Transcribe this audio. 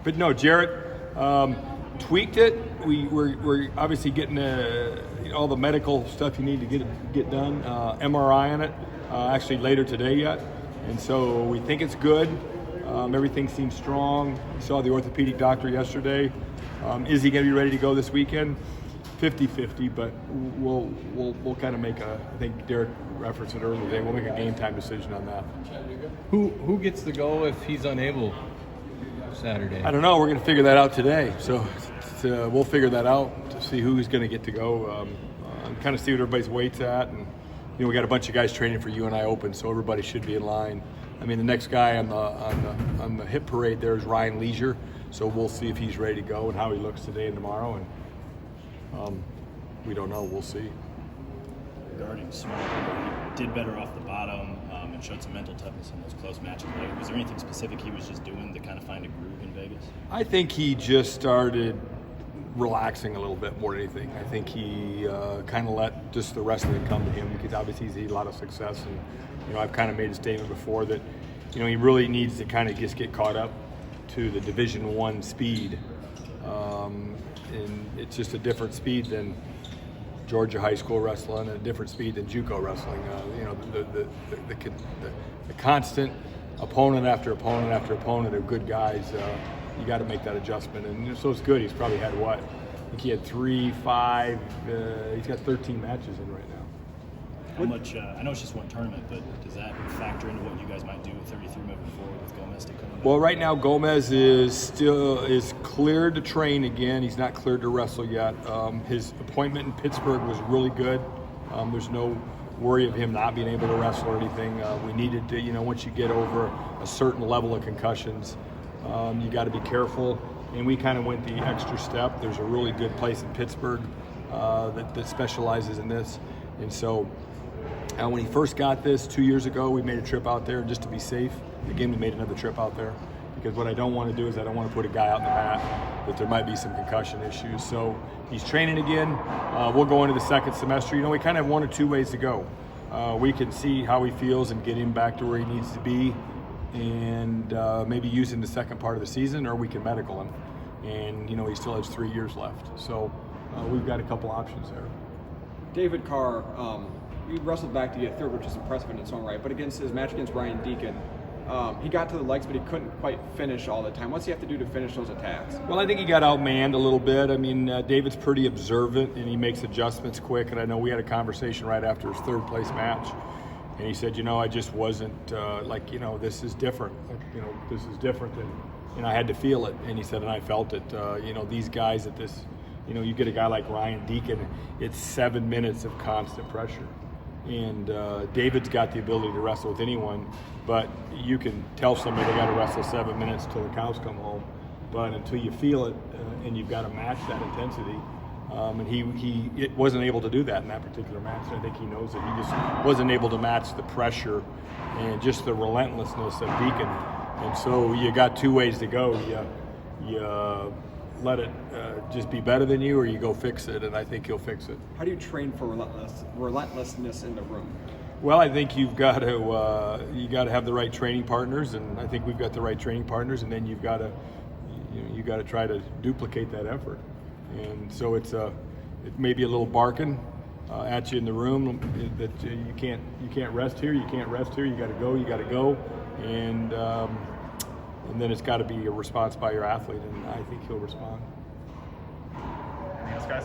But no, Jarrett tweaked it. We're obviously getting all the medical stuff you need to get done. MRI on it, actually later today yet, and so we think it's good. Everything seems strong. We saw the orthopedic doctor yesterday. Is he going to be ready to go this weekend? 50-50, but we'll kind of make I think Derek referenced it earlier today, we'll make a game time decision on that. Who gets to go if he's unable Saturday? I don't know. We're going to figure that out today. So we'll figure that out to see who's going to get to go. Kind of see what everybody's weight's at, and we got a bunch of guys training for UNI Open, so everybody should be in line. I mean, the next guy on the hit parade there is Ryan Leisure, so we'll see if he's ready to go and how he looks today and tomorrow. And we don't know. We'll see. Regarding Smart, he did better off the bottom and showed some mental toughness in those close matches. Was there anything specific he was just doing to kind of find a groove in Vegas? I think he just started relaxing a little bit more than anything. I think he kind of let just the wrestling come to him, because obviously he's had a lot of success. And I've kind of made a statement before that he really needs to kind of just get caught up to the Division I speed. And it's just a different speed than Georgia high school wrestling, and a different speed than JUCO wrestling. The constant opponent after opponent after opponent of good guys. You got to make that adjustment, and so it's good. He's probably had I think he had 3, 5. He's got 13 matches in right now. How much? I know it's just one tournament, but does that factor into what you guys might do with 33 moving forward with Gomez to come back? Well, right now Gomez is cleared to train again. He's not cleared to wrestle yet. His appointment in Pittsburgh was really good. There's no worry of him not being able to wrestle or anything. We needed to, once you get over a certain level of concussions, you got to be careful. And we kind of went the extra step. There's a really good place in Pittsburgh that specializes in this, and so. When he first got this 2 years ago, we made a trip out there just to be safe. Again, we made another trip out there, because what I don't want to do is I don't want to put a guy out in the mat that there might be some concussion issues. So he's training again. We'll go into the second semester. We kind of have one or two ways to go. We can see how he feels and get him back to where he needs to be, and maybe use him the second part of the season, or we can medical him. And he still has 3 years left. So we've got a couple options there. David Carr, he wrestled back to get third, which is impressive in its own right. But against his match against Ryan Deacon, he got to the legs, but he couldn't quite finish all the time. What's he have to do to finish those attacks? Well, I think he got outmanned a little bit. I mean, David's pretty observant, and he makes adjustments quick. And I know we had a conversation right after his third place match, and he said, I just wasn't this is different. This is different than, I had to feel it. And he said, and I felt it. These guys at this, you get a guy like Ryan Deacon, it's 7 minutes of constant pressure. And David's got the ability to wrestle with anyone, but you can tell somebody they got to wrestle 7 minutes till the cows come home. But until you feel it, and you've got to match that intensity, and he wasn't able to do that in that particular match. And I think he knows that he just wasn't able to match the pressure and just the relentlessness of Deacon. And so you got two ways to go. You let it just be better than you, or you go fix it, and I think he'll fix it. How do you train for relentlessness in the room? Well, I think you've got to have the right training partners, and I think we've got the right training partners, and then you've got to try to duplicate that effort. And so it may be a little barking at you in the room that you can't rest here, you can't rest here, you got to go, and then it's got to be a response by your athlete, and I think he'll respond. Anything else, guys?